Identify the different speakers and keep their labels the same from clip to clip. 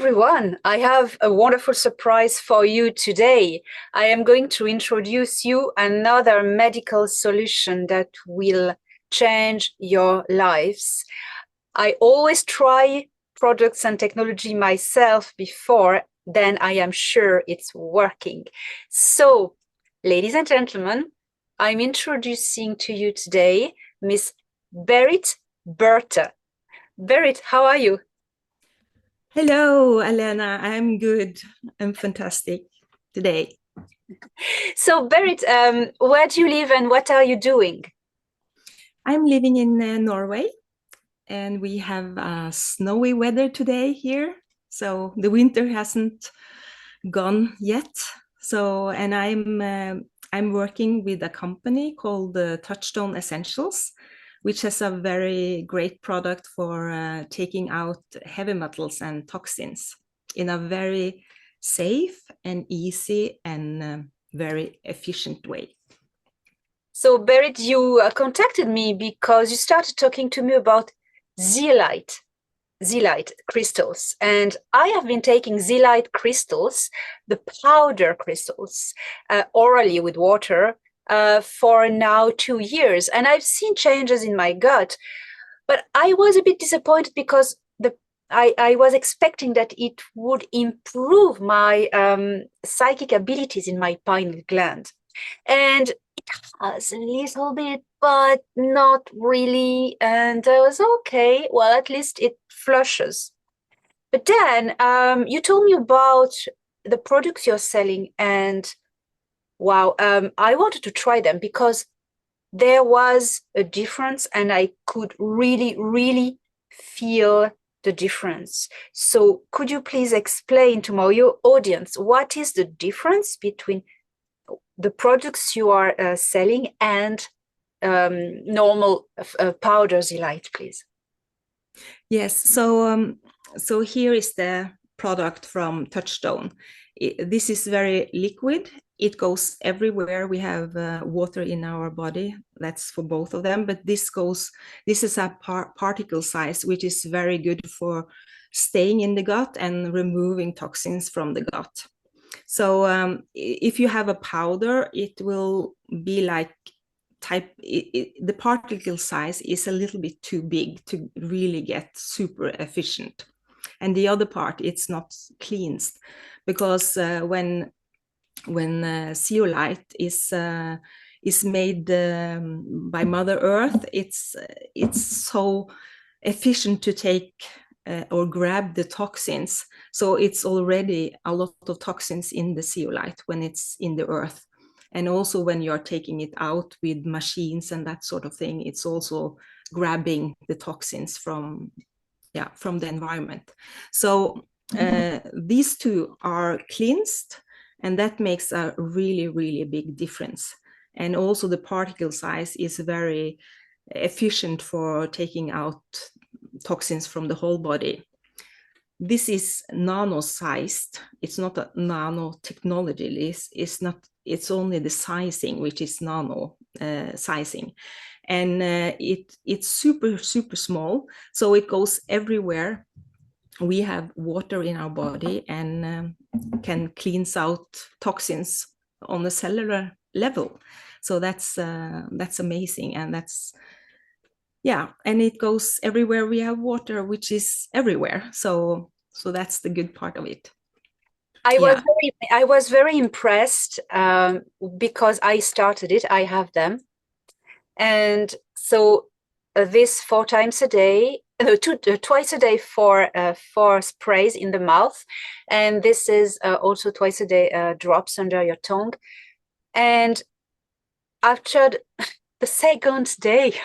Speaker 1: everyone. I have a wonderful surprise for you today. I am going to introduce you another medical solution that will change your lives. I always try products and technology myself before, then I am sure it's working. So, ladies and gentlemen, I'm introducing to you today Miss Berit Børte. Berit, how are you?
Speaker 2: Hello, Alena. I'm good. I'm fantastic today.
Speaker 1: So, Berit, where do you live and what are you doing?
Speaker 2: I'm living in Norway, and we have snowy weather today here. So the winter hasn't gone yet. So, and I'm working with a company called Touchstone Essentials, which has a very great product for taking out heavy metals and toxins in a very safe and easy and very efficient way.
Speaker 1: So, Berit, you contacted me because you started talking to me about zeolite crystals. And I have been taking zeolite crystals, the powder crystals, orally with water for now 2 years. And I've seen changes in my gut. But I was a bit disappointed because I was expecting that it would improve my psychic abilities in my pineal gland. And it has a little bit, but not really. And I was okay. Well, at least it flushes. But then you told me about the products you're selling, and wow, I wanted to try them because there was a difference, and I could really, really feel the difference. So could you please explain to my audience what is the difference between the products you are selling and normal powder zeolite, please?
Speaker 2: Yes, so here is the product from Touchstone. This is very liquid. It goes everywhere. We have water in our body. That's for both of them. But this is a particle size, which is very good for staying in the gut and removing toxins from the gut. So if you have a powder, it will be like the particle size is a little bit too big to really get super efficient. And the other part, it's not cleansed, because when zeolite is made by Mother Earth, it's so efficient to take or grab the toxins. So it's already a lot of toxins in the zeolite when it's in the earth. And also when you're taking it out with machines and that sort of thing, it's also grabbing the toxins from the environment. So these two are cleansed, and that makes a really, really big difference. And also the particle size is very efficient for taking out toxins from the whole body. This is nano-sized. It's not a nanotechnology. It's only the sizing, which is nano sizing. And it's super, super small. So it goes everywhere. We have water in our body and can cleanse out toxins on a cellular level. So that's amazing. And and it goes everywhere we have water, which is everywhere. So that's the good part of it.
Speaker 1: I was very impressed because I started it. I have them, and so this 4 times a day, no, twice a day for 4 sprays in the mouth, and this is also twice a day drops under your tongue. And after the second day,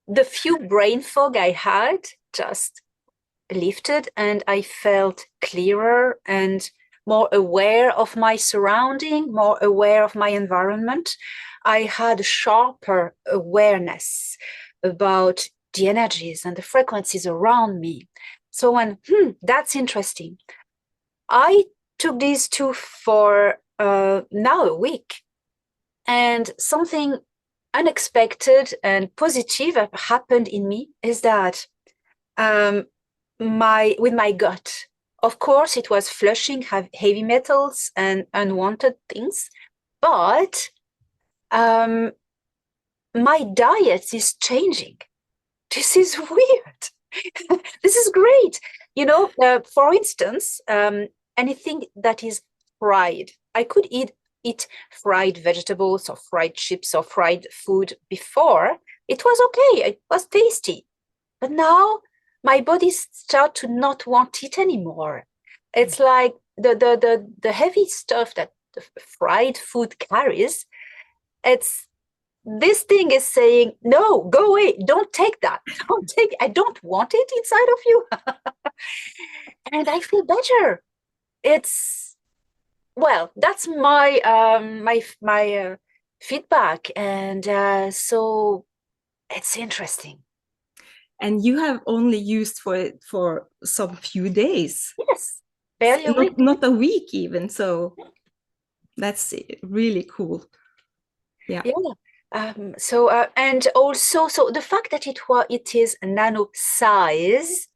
Speaker 1: the few brain fog I had just lifted, and I felt clearer and more aware of my surrounding, more aware of my environment. I had a sharper awareness about the energies and the frequencies around me. So when, that's interesting. I took these 2 for now a week, and something unexpected and positive happened in me is that with my gut, Of course, it was flushing heavy metals and unwanted things, but my diet is changing. This is weird. This is great. You know, for instance, anything that is fried. I could eat fried vegetables or fried chips or fried food before. It was okay. It was tasty. But now my body start to not want it anymore. It's like the heavy stuff that the fried food carries. It's this thing is saying, no, go away. Don't take that. Don't take, I don't want it inside of you. And I feel better. It's, well, that's my feedback. And so it's interesting.
Speaker 2: And you have only used for it for some few days.
Speaker 1: Yes, barely a week.
Speaker 2: Not a week even. So that's really cool. Yeah.
Speaker 1: So and also, so the fact that it is nano-size,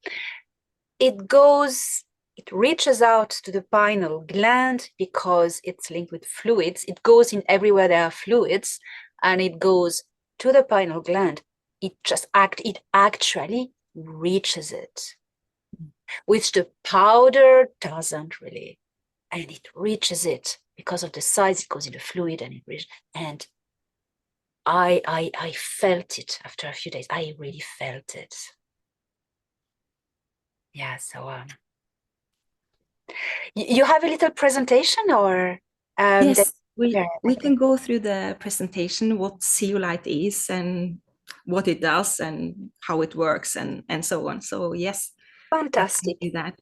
Speaker 1: it reaches out to the pineal gland because it's linked with fluids. It goes in everywhere there are fluids, and it goes to the pineal gland. It actually reaches it, which the powder doesn't really, and it reaches it because of the size. It goes in the fluid, and it reaches, and I felt it after a few days. I really felt it. Yeah, so you have a little presentation, or
Speaker 2: yes, we can go through the presentation, what zeolite is and what it does and how it works and so on. So yes,
Speaker 1: fantastic.
Speaker 2: do that.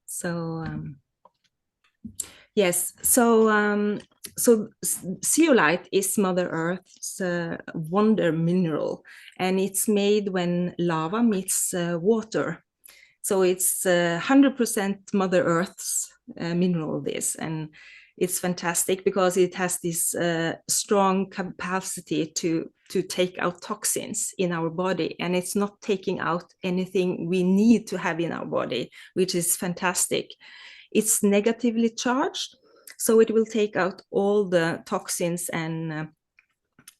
Speaker 2: So yes, so so zeolite is Mother Earth's wonder mineral, and it's made when lava meets water. So it's 100% Mother Earth's mineral, this, and it's fantastic because it has this strong capacity to take out toxins in our body, and it's not taking out anything we need to have in our body, which is fantastic. It's negatively charged, so it will take out all the toxins and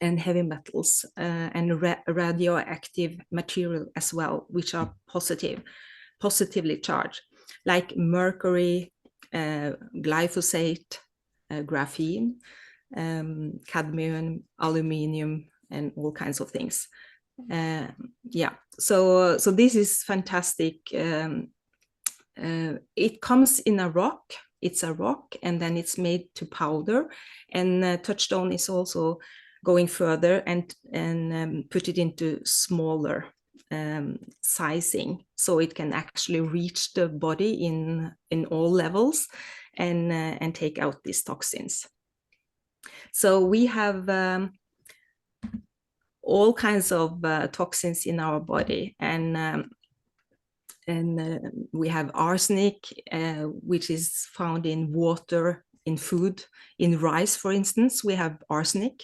Speaker 2: heavy metals and radioactive material as well, which are positively charged, like mercury, glyphosate, graphene, cadmium, aluminium, and all kinds of things. Yeah, so this is fantastic. It comes in a rock. It's a rock, and then it's made to powder. And Touchstone is also going further and put it into smaller sizing, so it can actually reach the body in all levels and take out these toxins. So we have all kinds of toxins in our body, and we have arsenic, which is found in water, in food, in rice, for instance. We have arsenic.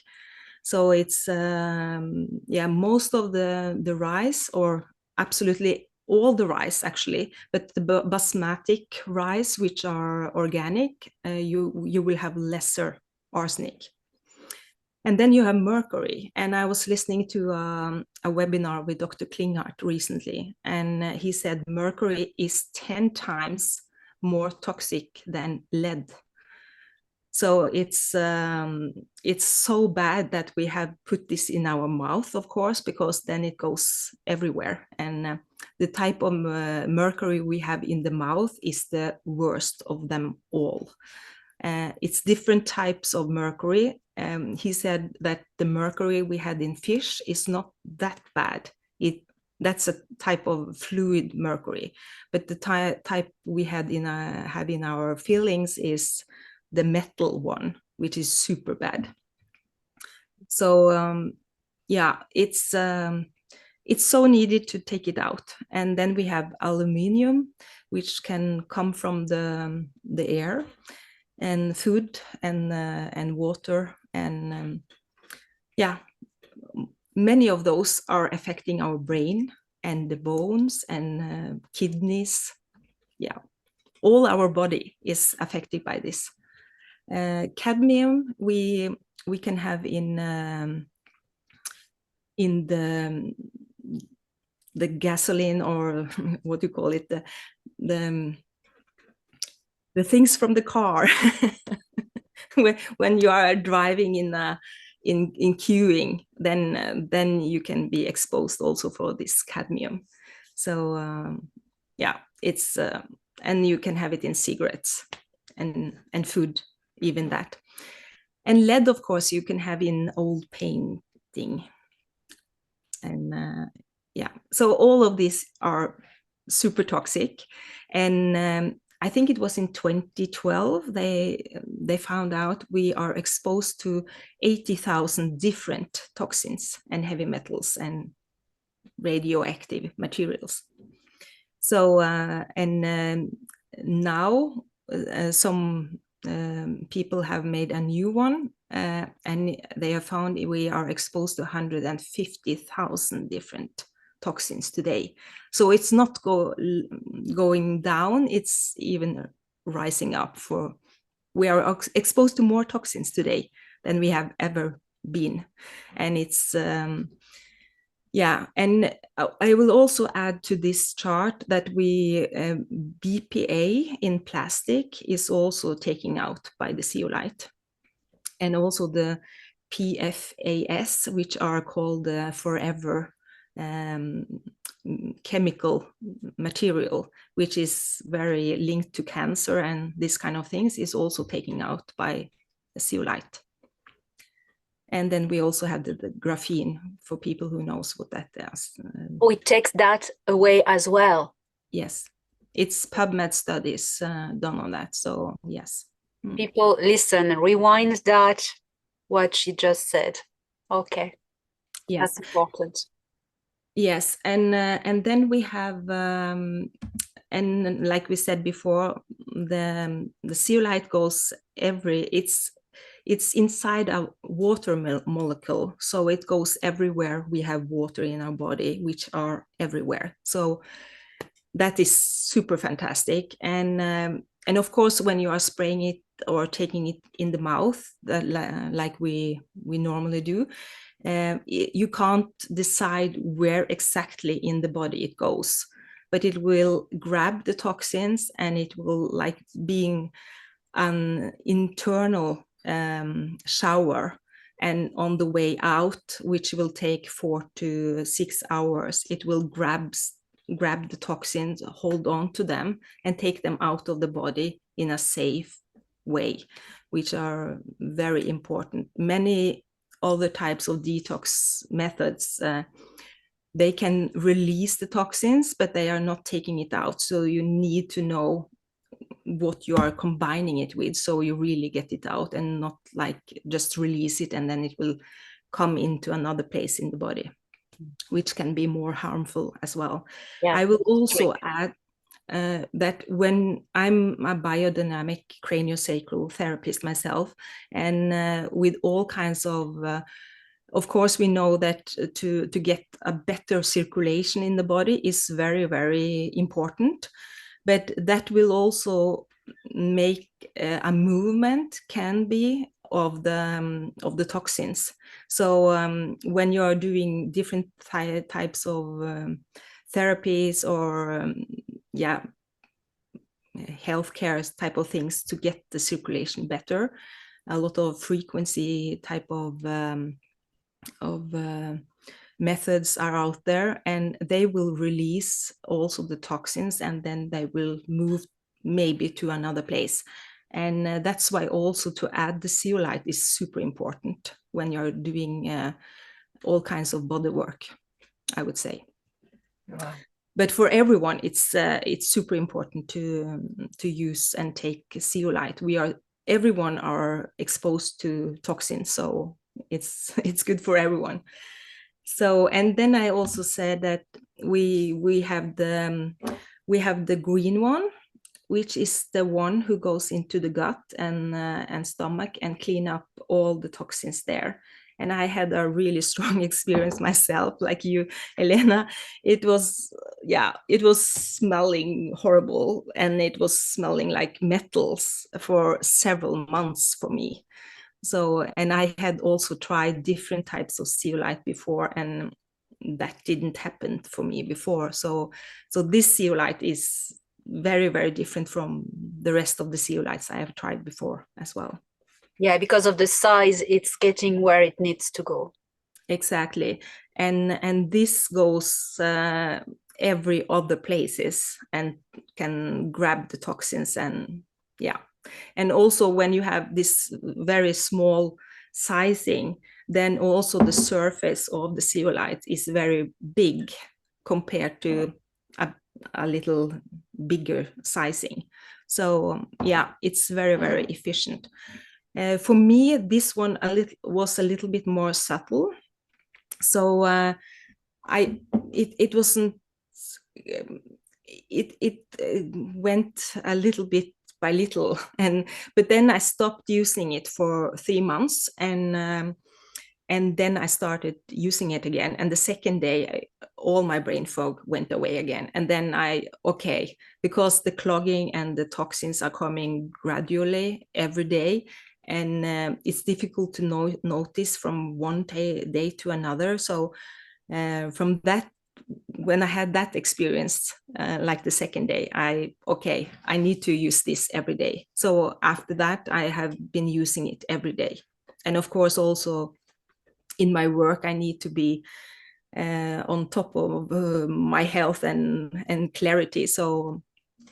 Speaker 2: So it's most of the rice, or absolutely all the rice actually, but the basmati rice, which are organic, you will have lesser arsenic. And then you have mercury. And I was listening to a webinar with Dr. Klinghardt recently, and he said mercury is 10 times more toxic than lead. So it's so bad that we have put this in our mouth, of course, because then it goes everywhere. And the type of mercury we have in the mouth is the worst of them all. It's different types of mercury. He said that the mercury we had in fish is not that bad. That's a type of fluid mercury, but the type we had have in our fillings is the metal one, which is super bad. So it's so needed to take it out. And then we have aluminium, which can come from the air and food and water, and many of those are affecting our brain and the bones and kidneys. Yeah. all our body is affected by this. Cadmium we can have in the gasoline, or what do you call it, the things from the car when you are driving in queuing, then you can be exposed also for this cadmium. So yeah, it's and you can have it in cigarettes and food, even that. And lead, of course, you can have in old painting. And yeah, so all of these are super toxic. And I think it was in 2012 they found out we are exposed to 80,000 different toxins and heavy metals and radioactive materials. So now some people have made a new one, and they have found we are exposed to 150,000 different toxins today. So it's not going down, it's even rising up. We are exposed to more toxins today than we have ever been. And it's yeah, and I will also add to this chart that BPA in plastic is also taken out by the zeolite, and also the PFAS, which are called forever chemical material, which is very linked to cancer and this kind of things, is also taken out by the zeolite. And then we also have the graphene, for people who knows what that is.
Speaker 1: Oh, it takes that away as well.
Speaker 2: Yes, it's PubMed studies done on that. So yes.
Speaker 1: People listen, rewind that, what she just said. Okay.
Speaker 2: Yes.
Speaker 1: That's important.
Speaker 2: Yes, and then we have, and like we said before, the zeolite goes it's inside a water molecule, so it goes everywhere we have water in our body, which are everywhere. So that is super fantastic. And of course, when you are spraying it or taking it in the mouth, like we normally do, you can't decide where exactly in the body it goes, but it will grab the toxins, and it will, like being an internal shower, and on the way out, which will take 4 to 6 hours, it will grab the toxins, hold on to them, and take them out of the body in a safe way, which are very important. Many other types of detox methods, they can release the toxins, but they are not taking it out. So you need to know what you are combining it with, so you really get it out, and not like just release it and then it will come into another place in the body, which can be more harmful as well. Yeah. I will also add that when I'm a biodynamic craniosacral therapist myself, and with all kinds of course, we know that to get a better circulation in the body is very, very important, but that will also make a movement can be of the toxins. So when you are doing different types of therapies or yeah, healthcare type of things to get the circulation better, a lot of frequency type of methods are out there, and they will release also the toxins, and then they will move maybe to another place. And that's why also to add the zeolite is super important when you're doing all kinds of body work, I would say. Wow. But for everyone, it's super important to use and take zeolite. Everyone are exposed to toxins, so it's good for everyone. So, and then I also said that we have the green one, which is the one who goes into the gut and stomach and clean up all the toxins there. and I had a really strong experience myself, like you, Elena. It was, yeah, it was smelling horrible, and it was smelling like metals for several months for me. So, and I had also tried different types of zeolite before, and that didn't happen for me before. So this zeolite is very, very different from the rest of the zeolites I have tried before as well.
Speaker 1: Yeah, because of the size, it's getting where it needs to go.
Speaker 2: Exactly. And this goes every other places and can grab the toxins. And yeah, and also when you have this very small sizing, then also the surface of the zeolite is very big compared to a little bigger sizing. So yeah, it's very, very efficient. For me, this one was a little bit more subtle. So it wasn't, it went a little bit by little, but then I stopped using it for 3 months, and then I started using it again. And the second day, all my brain fog went away again. And then okay, because the clogging and the toxins are coming gradually every day, and it's difficult to notice from one day to another. So from that, when I had that experience, like the second day, I need to use this every day. So after that, I have been using it every day. And of course, also in my work, I need to be on top of my health and clarity. So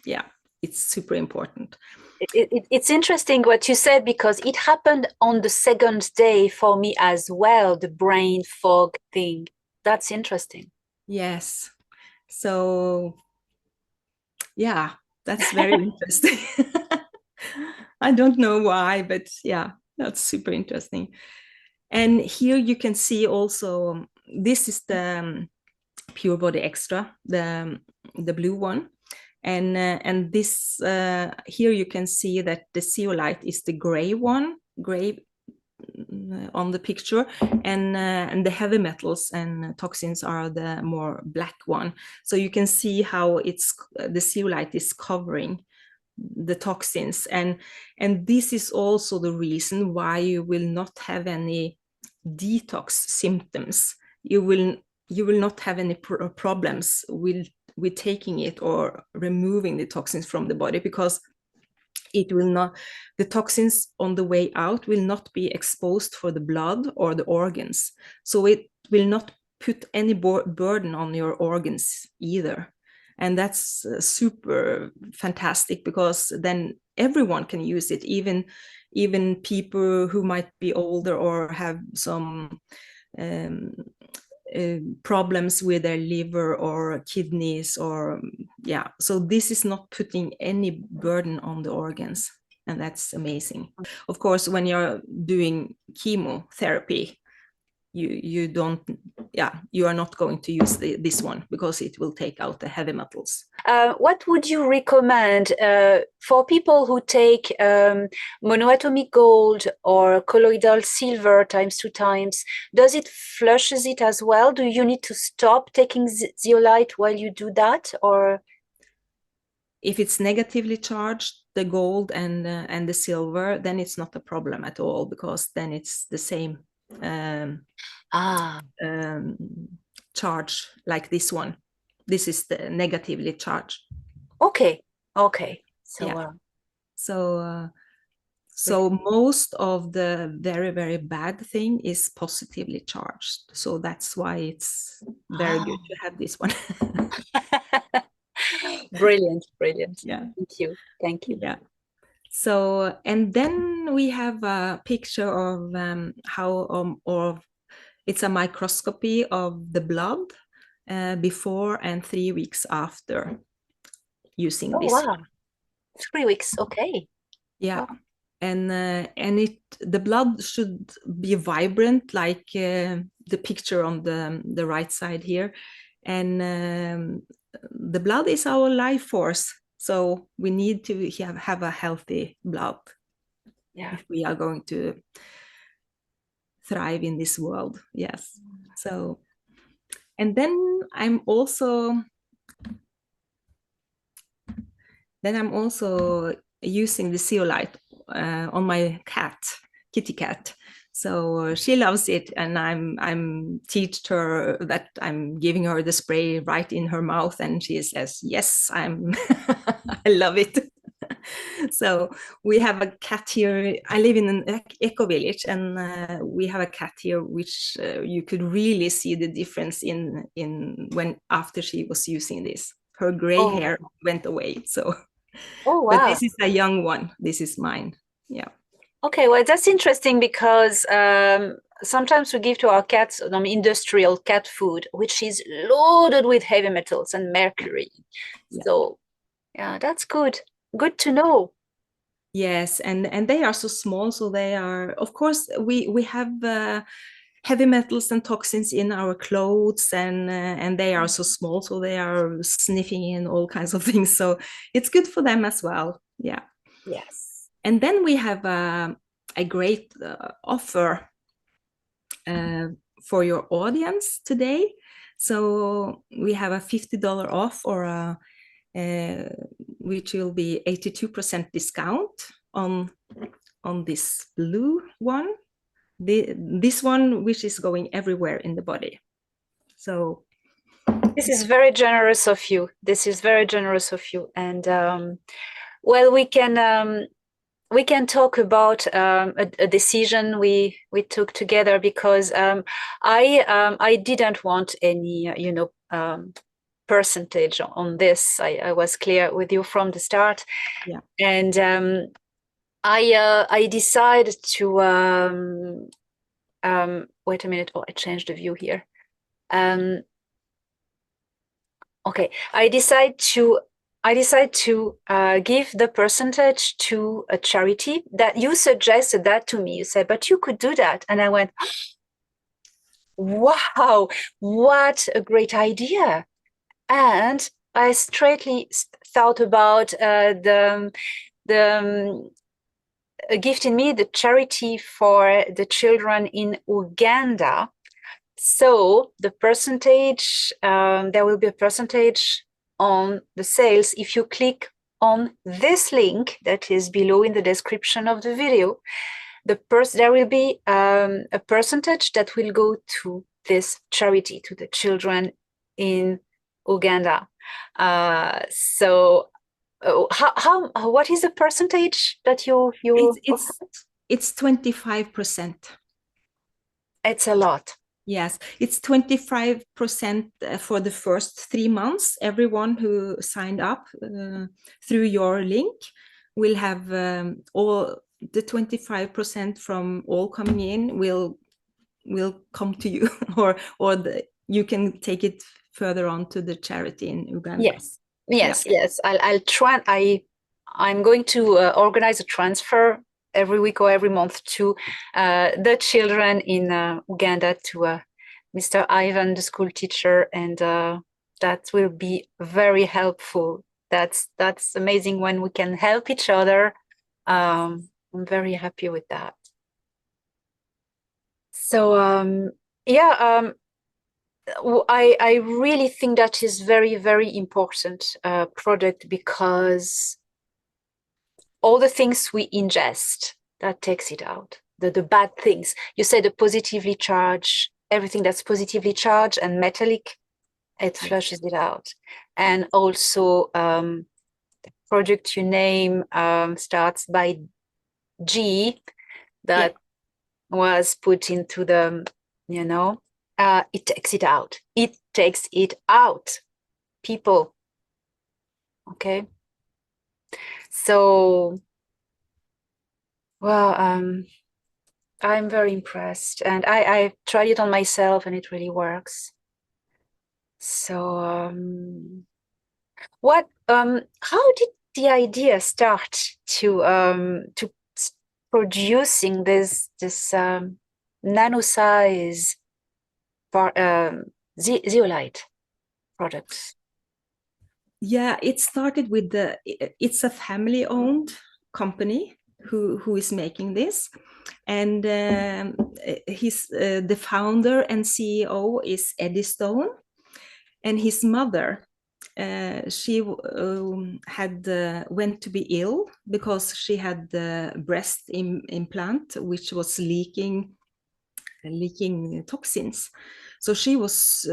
Speaker 2: yeah, it's super important.
Speaker 1: It's interesting what you said, because it happened on the second day for me as well, the brain fog thing. That's interesting.
Speaker 2: Yes. So yeah, that's very interesting. I don't know why, but yeah, that's super interesting. And here you can see also, this is the Pure Body Extra, the blue one. And this here you can see that the zeolite is the gray one, gray on the picture, and the heavy metals and toxins are the more black one. So you can see how the zeolite is covering the toxins, and this is also the reason why you will not have any detox symptoms. You will not have any problems with taking it or removing the toxins from the body, because it will not, the toxins on the way out will not be exposed for the blood or the organs. So it will not put any burden on your organs either. And that's super fantastic, because then everyone can use it, even people who might be older or have some problems with their liver or kidneys, or yeah. So this is not putting any burden on the organs, and that's amazing. Of course, when you're doing chemotherapy, you don't, you are not going to use this one, because it will take out the heavy metals.
Speaker 1: What would you recommend for people who take monoatomic gold or colloidal silver times 2 times? Does it flushes it as well? Do you need to stop taking zeolite while you do that, or?
Speaker 2: If it's negatively charged, the gold and the silver, then it's not a problem at all, because then it's the same charge like this one. This is the negatively charged.
Speaker 1: Okay. So
Speaker 2: yeah. So most of the very, very bad thing is positively charged. So that's why it's very good to have this one.
Speaker 1: Brilliant.
Speaker 2: Yeah.
Speaker 1: Thank you.
Speaker 2: Yeah. So, and then we have a picture of or it's a microscopy of the blood before and 3 weeks after using this.
Speaker 1: Wow. 3 weeks, okay.
Speaker 2: Yeah. Wow. And the blood should be vibrant, like the picture on the right side here. And the blood is our life force. So we need to have a healthy blood if we are going to thrive in this world. Yes. So, and then I'm also using the zeolite on my kitty cat. So she loves it, and I'm teached her that I'm giving her the spray right in her mouth, and she says, "Yes, I'm." I love it. So we have a cat here. I live in an eco village, and we have a cat here, which you could really see the difference in when after she was using this. Her gray hair went away. So,
Speaker 1: oh wow!
Speaker 2: But this is a young one. This is mine. Yeah.
Speaker 1: Okay, well, that's interesting because sometimes we give to our cats industrial cat food, which is loaded with heavy metals and mercury. Yeah. So, yeah, that's good. Good to know.
Speaker 2: Yes, and they are so small, so they are. Of course, we have heavy metals and toxins in our clothes, and they are so small, so they are sniffing in all kinds of things. So it's good for them as well. Yeah.
Speaker 1: Yes.
Speaker 2: And then we have a great offer for your audience today. So we have a $50 off, or which will be 82% discount on this blue one. This one, which is going everywhere in the body. So
Speaker 1: this is very generous of you. This is very generous of you. And well, we can talk about a decision we took together, because I didn't want any percentage on this. I was clear with you from the start.
Speaker 2: Yeah.
Speaker 1: And I decided to wait a minute. Oh, I changed the view here. Okay, I decide to give the percentage to a charity. That you suggested that to me. You said, but you could do that. And I went, wow, what a great idea. And I straightly thought about the gift in me, the charity for the children in Uganda. So the percentage, there will be a percentage on the sales if you click on this link that is below in the description of the video. There will be a percentage that will go to this charity, to the children in Uganda. So what is the percentage that you
Speaker 2: it's 25%.
Speaker 1: It's a lot.
Speaker 2: Yes, it's 25% for the first 3 months. Everyone who signed up through your link will have all the 25% from all coming in will come to you, or you can take it further on to the charity in Uganda.
Speaker 1: Yes. I'll try. I'm going to organize a transfer every week or every month to the children in Uganda, to Mr. Ivan, the school teacher, and that will be very helpful. That's amazing when we can help each other. I'm very happy with that. So I really think that is very, very important product, because all the things we ingest, that takes it out. The bad things. You said the positively charged, everything that's positively charged and metallic, it flushes it out. And also the product you name starts by G, that was put into the, it takes it out. It takes it out, people. Okay. So, well, I'm very impressed, and I tried it on myself, and it really works. So, how did the idea start to producing this nano-sized zeolite products?
Speaker 2: Yeah, it started with it's a family-owned company, who is making this, and the founder and CEO is Eddie Stone, and his mother. She went to be ill because she had the breast implant which was leaking toxins. So she was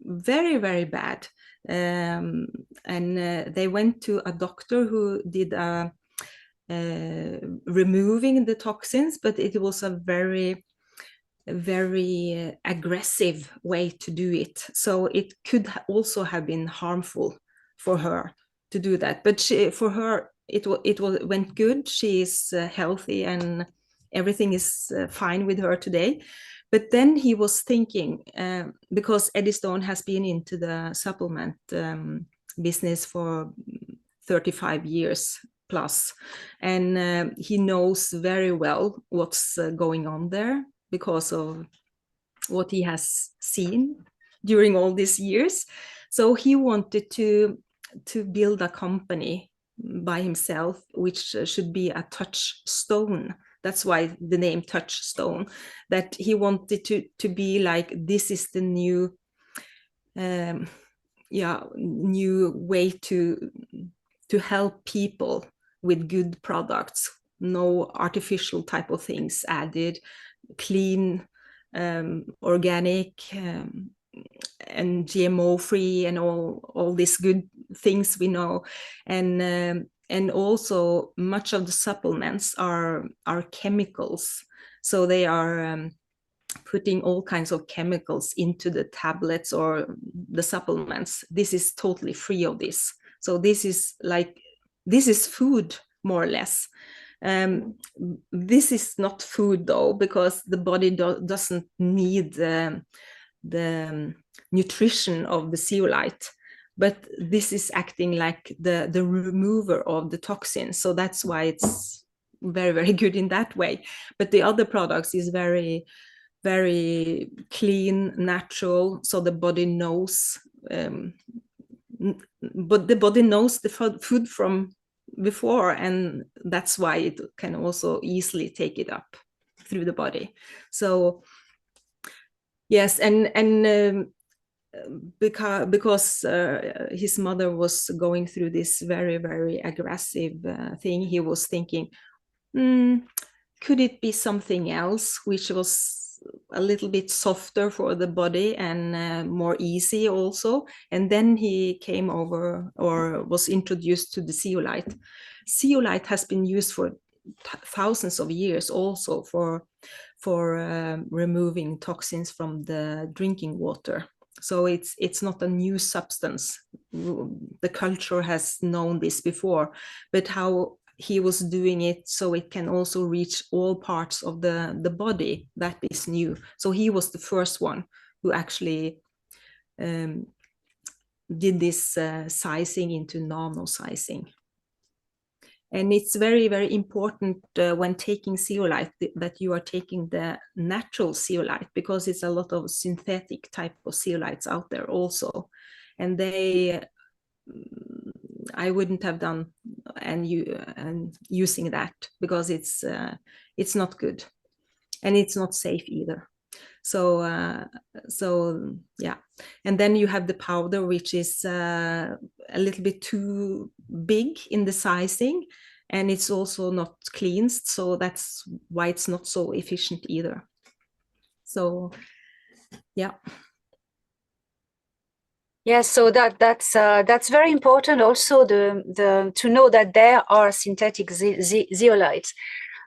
Speaker 2: very, very bad. And they went to a doctor who did removing the toxins, but it was a very aggressive way to do it. So it could also have been harmful for her to do that. But for her, it went good. She is healthy and everything is fine with her today. But then he was thinking, because Eddie Stone has been into the supplement business for 35 years plus, and he knows very well what's going on there because of what he has seen during all these years. So he wanted to build a company by himself, which should be a touchstone. That's why the name Touchstone, that he wanted to be like, this is the new new way to help people with good products, no artificial type of things added, clean, organic, and GMO free, and all these good things we know. And also much of the supplements are chemicals, so they are putting all kinds of chemicals into the tablets or the supplements. This is totally free of this. So this is food, more or less. This is not food though, because the body doesn't need the nutrition of the zeolite, but this is acting like the remover of the toxins. So that's why it's very, very good in that way. But the other products is very, very clean, natural, so the body knows, but the body knows the food from before, and that's why it can also easily take it up through the body. So yes, and because his mother was going through this very, very aggressive thing, he was thinking, could it be something else which was a little bit softer for the body and more easy also? And then he came over, or was introduced to the zeolite. Zeolite has been used for thousands of years also for removing toxins from the drinking water. So it's not a new substance. The culture has known this before, but how he was doing it so it can also reach all parts of the body, that is new. So he was the first one who actually did this sizing into nano-sizing. And it's very, very important when taking zeolite that you are taking the natural zeolite, because it's a lot of synthetic type of zeolites out there also. And I wouldn't have done and using that, because it's not good and it's not safe either. So yeah, and then you have the powder, which is a little bit too big in the sizing, and it's also not cleansed, so that's why it's not so efficient either. So yeah.
Speaker 1: Yeah, so that's very important. Also, the to know that there are synthetic zeolites,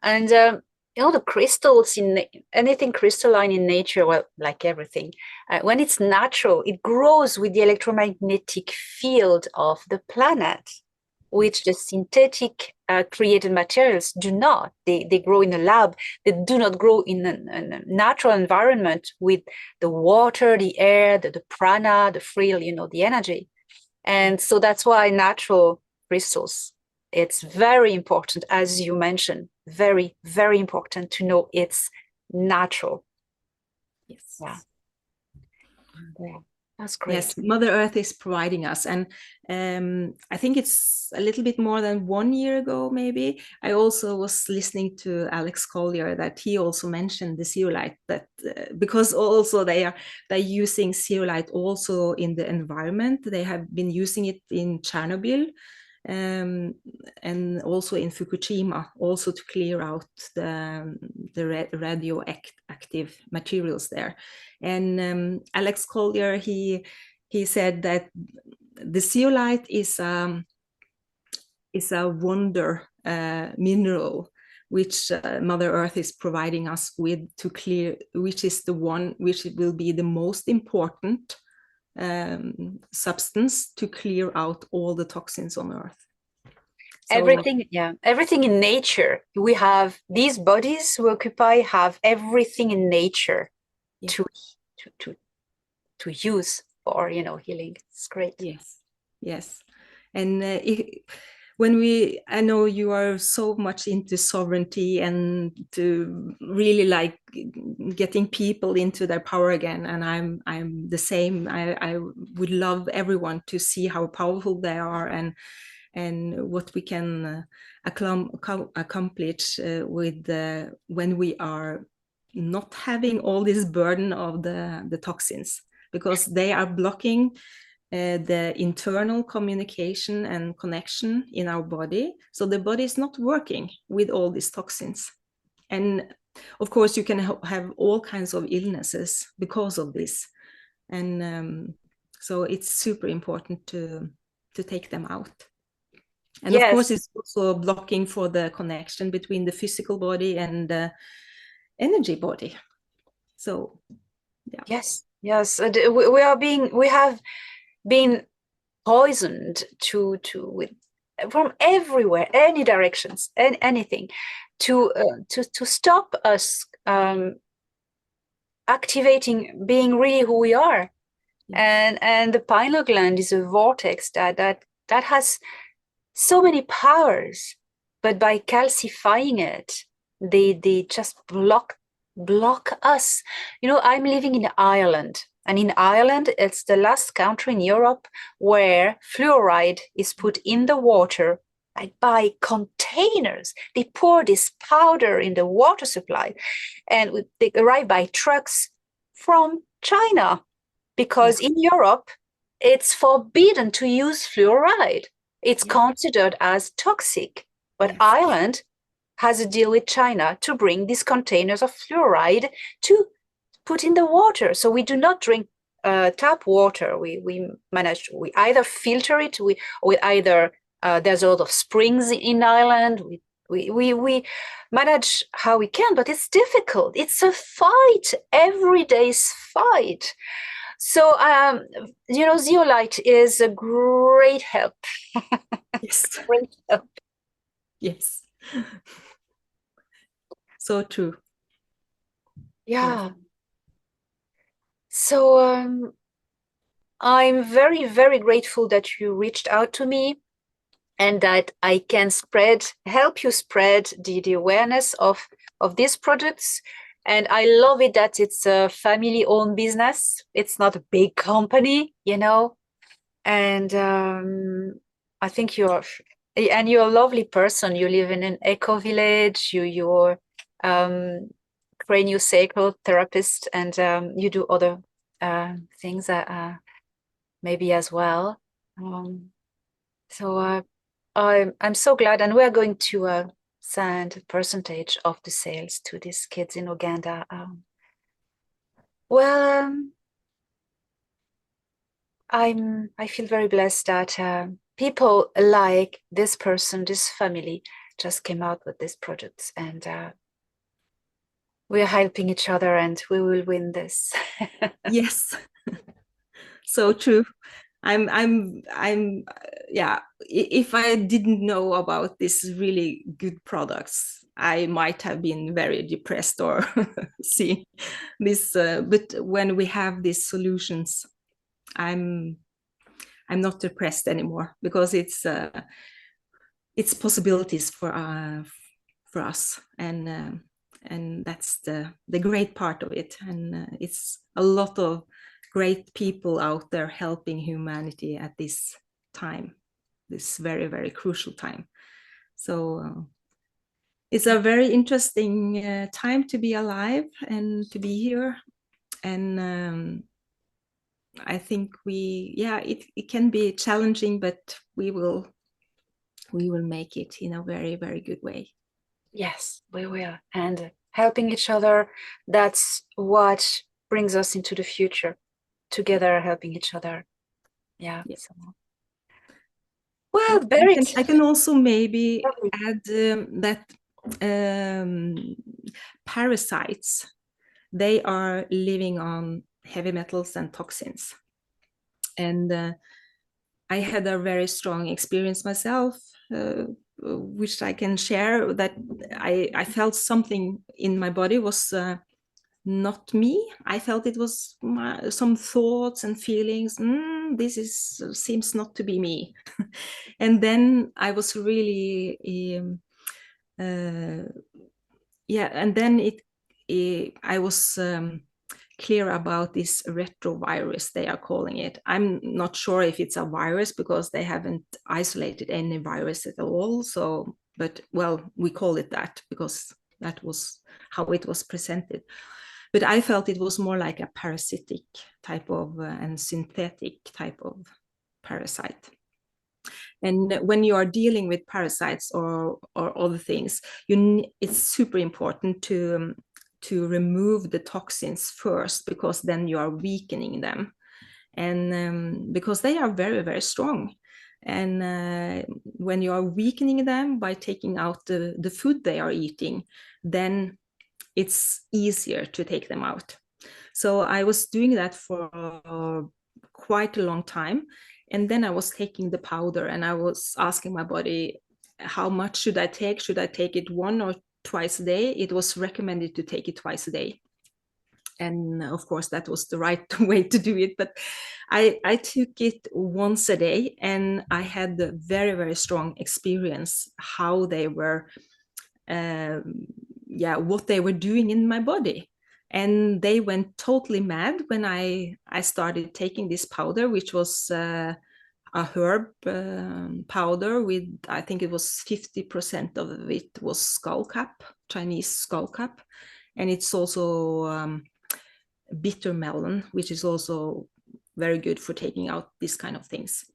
Speaker 1: and the crystals in anything crystalline in nature, well, like everything, when it's natural, it grows with the electromagnetic field of the planet, which the synthetic created materials do not. They grow in a lab. They do not grow in a natural environment with the water, the air, the prana, the frill, the energy. And so that's why natural crystals, it's very important, as you mentioned, very, very important to know it's natural.
Speaker 2: Yes.
Speaker 1: Yeah. That's great.
Speaker 2: Yes, Mother Earth is providing us. And I think it's a little bit more than 1 year ago, maybe. I also was listening to Alex Collier, that he also mentioned the zeolite, that because also they're using zeolite also in the environment. They have been using it in Chernobyl, and also in Fukushima, also to clear out the radioactive materials there. And Alex Collier, he said that the zeolite is a wonder mineral which Mother Earth is providing us with to clear, which is the one which will be the most important substance to clear out all the toxins on Earth. So,
Speaker 1: everything in nature. We have these bodies we occupy, have everything in nature to use for, healing. It's great.
Speaker 2: Yes. And I know you are so much into sovereignty and to really like getting people into their power again. And I'm the same. I would love everyone to see how powerful they are and what we can accomplish with when we are not having all this burden of the toxins, because they are blocking the internal communication and connection in our body. So the body is not working with all these toxins. And of course, you can have all kinds of illnesses because of this. And so it's super important to take them out. And of course, it's also blocking for the connection between the physical body and the energy body. So, yeah.
Speaker 1: Yes. We have been poisoned from everywhere, any directions, and anything, to stop us activating, being really who we are. And the pineal gland is a vortex that has so many powers, but by calcifying it, they just block us. I'm living in Ireland, and in Ireland, it's the last country in Europe where fluoride is put in the water, like by containers. They pour this powder in the water supply, and they arrive by trucks from China, because in Europe, it's forbidden to use fluoride. It's considered as toxic. But Ireland has a deal with China to bring these containers of fluoride to put in the water. So we do not drink tap water. We either filter it, we either there's a lot of springs in Ireland. We manage how we can, but it's difficult. It's a fight, every day's fight. So, zeolite is a great help.
Speaker 2: Yes.
Speaker 1: Great help.
Speaker 2: Yes. So true.
Speaker 1: Yeah. Yes. So I'm very, very grateful that you reached out to me and that I can help you spread the awareness of these products. And I love it that it's a family-owned business. It's not a big company, And I think you're a lovely person. You live in an eco village. You're craniosacral therapist, and you do other things maybe as well. So I'm so glad, and we're going to send a percentage of the sales to these kids in Uganda. I feel very blessed that people like this person, this family, just came out with these products, and we are helping each other, and we will win this.
Speaker 2: Yes, so true. If I didn't know about these really good products, I might have been very depressed or see this. But when we have these solutions, I'm not depressed anymore, because it's possibilities for us, and that's the great part of it. And it's a lot of great people out there helping humanity at this time, this very, very crucial time. So it's a very interesting time to be alive and to be here. And I think it can be challenging, but we will make it in a very, very good way.
Speaker 1: Yes, we will. And helping each other, that's what brings us into the future. Together, helping each other. Yeah. So. Well, Berit.
Speaker 2: I can also maybe add that parasites, they are living on heavy metals and toxins. And I had a very strong experience myself, which I can share, that I felt something in my body was not me. I felt it was some thoughts and feelings. This seems not to be me. And then I was really, and then I was clear about this retrovirus, they are calling it. I'm not sure if it's a virus because they haven't isolated any virus at all. So, but well, we call it that because that was how it was presented. But I felt it was more like a parasitic type of and synthetic type of parasite. And when you are dealing with parasites or other things, it's super important to remove the toxins first, because then you are weakening them, and because they are very, very strong. And when you are weakening them by taking out the food they are eating, then it's easier to take them out. So I was doing that for quite a long time. And then I was taking the powder and I was asking my body, how much should I take? Should I take it 1 or twice a day? It was recommended to take it twice a day. And of course, that was the right way to do it. But I took it once a day, and I had a very, very strong experience how they were, what they were doing in my body. And they went totally mad when I started taking this powder, which was a herb powder with, I think it was 50% of it was skullcap, Chinese skullcap. And it's also bitter melon, which is also very good for taking out these kind of things.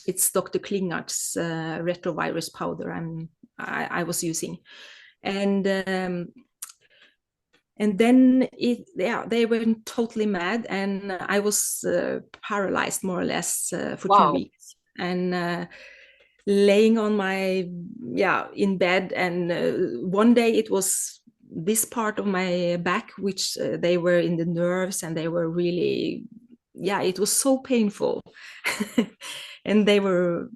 Speaker 2: It's Dr. Klingart's retrovirus powder I was using. And then they went totally mad, and I was paralyzed more or less for 2 weeks, and laying on my in bed. And one day it was this part of my back, which they were in the nerves, and they were really, it was so painful. And they were,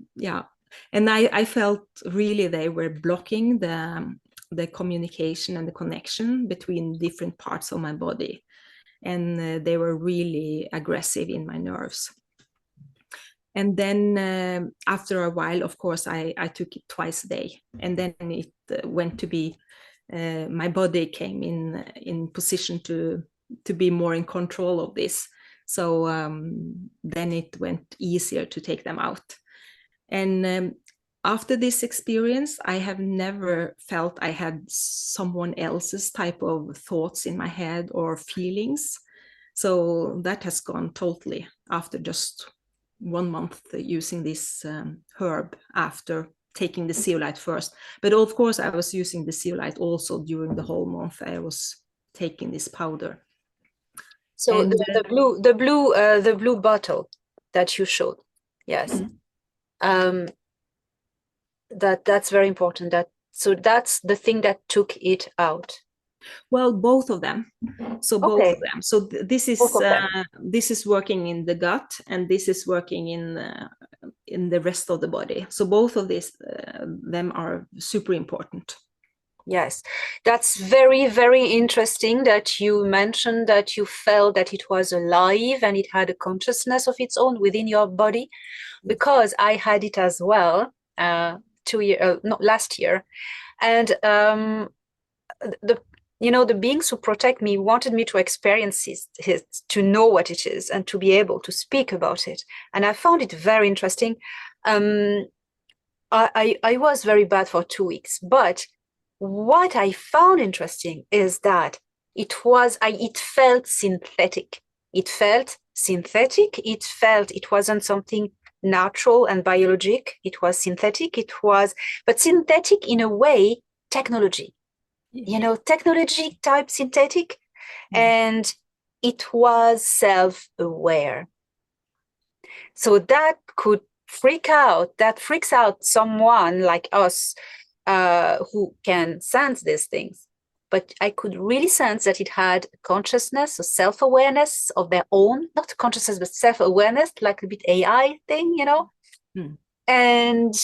Speaker 2: and I felt really they were blocking the communication and the connection between different parts of my body. And they were really aggressive in my nerves. And then after a while, of course, I took it twice a day. And then it went to be, my body came in position to be more in control of this. So then it went easier to take them out. And after this experience, I have never felt I had someone else's type of thoughts in my head or feelings. So that has gone totally after just 1 month using this herb after taking the zeolite first. But of course, I was using the zeolite also during the whole month I was taking this powder.
Speaker 1: So the blue bottle that you showed, yes. Mm-hmm. That's very important. So that's the thing that took it out.
Speaker 2: Well, both of them. So both of them. So this is working in the gut, and this is working in the rest of the body. So both of these them are super important.
Speaker 1: Yes, that's very, very interesting that you mentioned that you felt that it was alive and it had a consciousness of its own within your body, because I had it as well last year. And you know, the beings who protect me wanted me to experience it, to know what it is and to be able to speak about it. And I found it very interesting. I was very bad for 2 weeks, but what I found interesting is that it felt synthetic. It felt synthetic. It wasn't something natural and biologic. It was synthetic. But synthetic in a way, technology. You know, technology type synthetic, and it was self-aware. So that freaks out someone like us who can sense these things. But I could really sense that it had consciousness, a self-awareness of their own, not consciousness, but self-awareness, like a bit AI thing, you know, and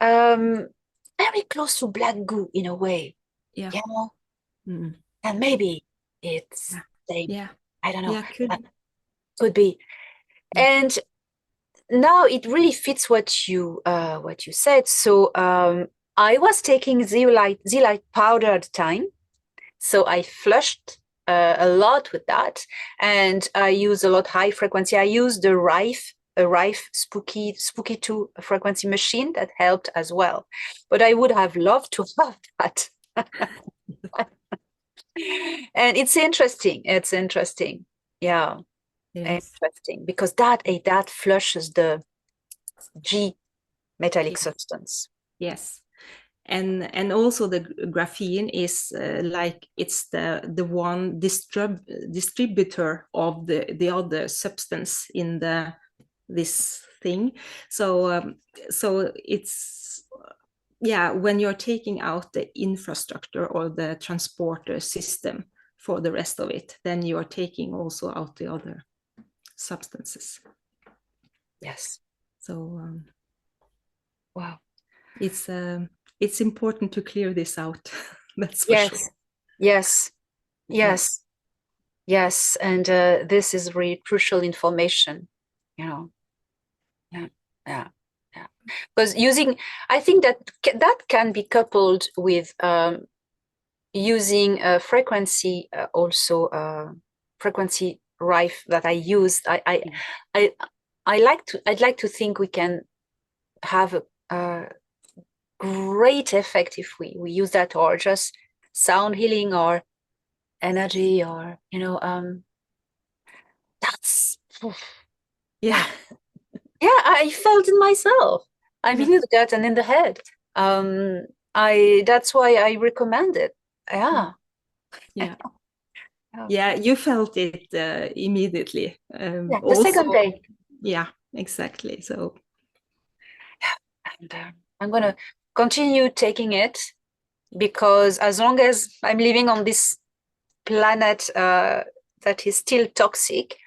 Speaker 1: very close to black goo in a way. You know? And maybe it's I don't know. Could be. And now it really fits what you said. So I was taking zeolite powder at the time. So I flushed a lot with that, and I use a lot high frequency. I used the Rife Spooky 2 frequency machine that helped as well. But I would have loved to have that. And it's interesting. Yeah. Interesting, because that flushes the G metallic substance.
Speaker 2: Yes. And also the graphene is like it's the one distributor of the other substance in this thing. So so it's when you're taking out the infrastructure or the transporter system for the rest of it, then you are taking also out the other substances.
Speaker 1: Yes.
Speaker 2: So
Speaker 1: wow,
Speaker 2: it's important to clear this out. That's for sure.
Speaker 1: Yes. And this is really crucial information, you know. Yeah. Because I think that can be coupled with using a frequency frequency Rife that I used. I'd like to think we can have a great effect if we use that, or just sound healing or energy, or you know, that's I felt it myself. I mean, in the gut and in the head. That's why I recommend it.
Speaker 2: You felt it immediately.
Speaker 1: The
Speaker 2: also,
Speaker 1: second day.
Speaker 2: Yeah, exactly. So
Speaker 1: and I'm gonna continue taking it, because as long as I'm living on this planet that is still toxic,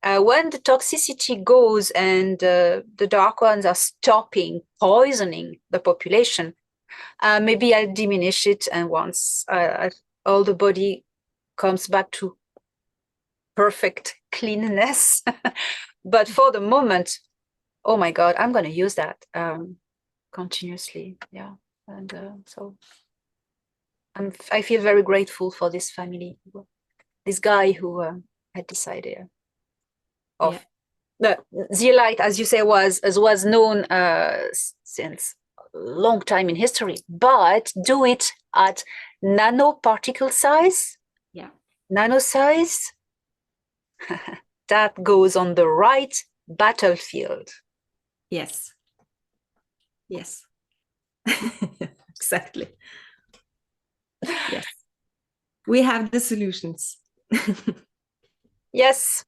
Speaker 1: when the toxicity goes and the dark ones are stopping poisoning the population, maybe I'll diminish it, and once all the body comes back to perfect cleanness. But for the moment, oh my God, I'm going to use that continuously. Yeah. And so I feel very grateful for this family, this guy who had this idea of the zeolite, as you say, was known since a long time in history, but do it at nanoparticle size. Nano-sized. That goes on the right battlefield.
Speaker 2: Yes. Exactly. Yes, we have the solutions.
Speaker 1: Yes.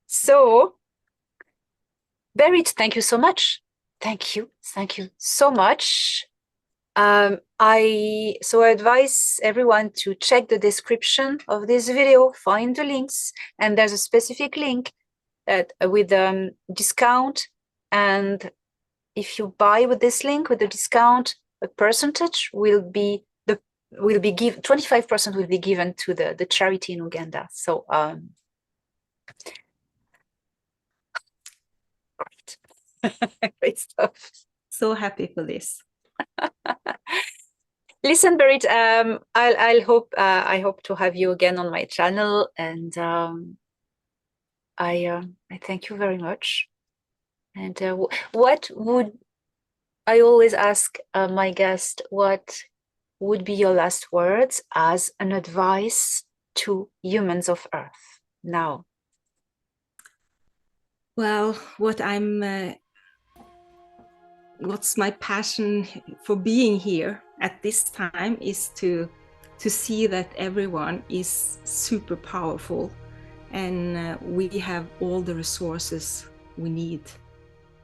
Speaker 1: So Berit, thank you so much. Thank you so much. I advise everyone to check the description of this video, find the links, and there's a specific link that with discount, and if you buy with this link with the discount, a percentage will be 25% will be given to the charity in Uganda. So great. Great stuff.
Speaker 2: So happy for this.
Speaker 1: Listen, Berit, I hope to have you again on my channel, and I thank you very much. And what would I always ask my guest? What would be your last words as an advice to humans of Earth now?
Speaker 2: Well, what's my passion for being here at this time is to see that everyone is super powerful, and we have all the resources we need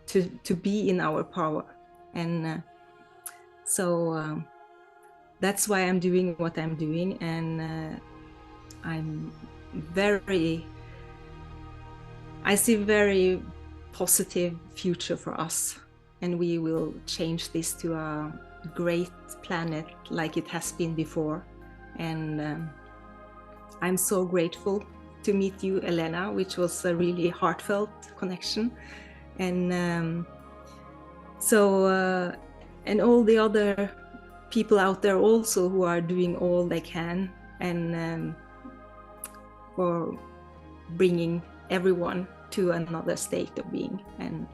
Speaker 2: to be in our power. And so that's why I'm doing what I'm doing, and I see very positive future for us, and we will change this to a great planet like it has been before. And I'm so grateful to meet you, Elena, which was a really heartfelt connection. And and all the other people out there also who are doing all they can, and for bringing everyone to another state of being. And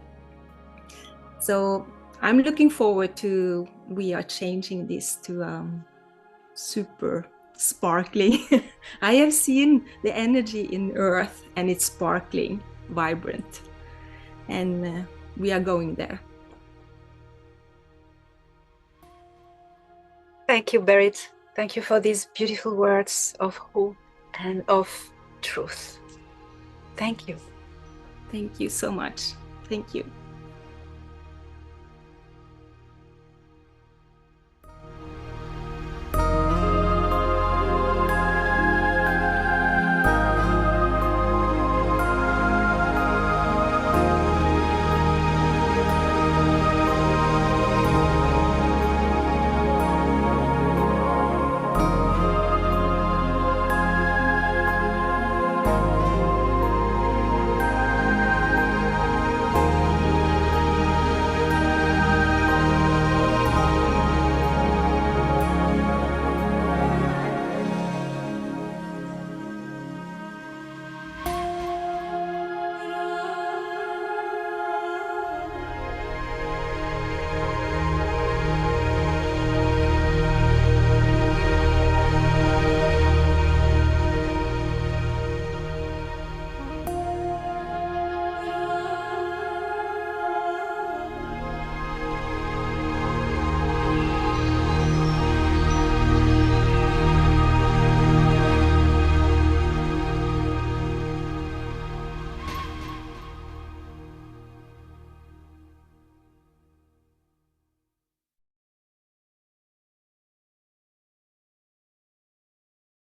Speaker 2: so I'm looking forward to, we are changing this to super sparkling. I have seen the energy in Earth, and it's sparkling, vibrant, and we are going there.
Speaker 1: Thank you, Berit. Thank you for these beautiful words of hope and of truth. Thank you.
Speaker 2: Thank you so much. Thank you.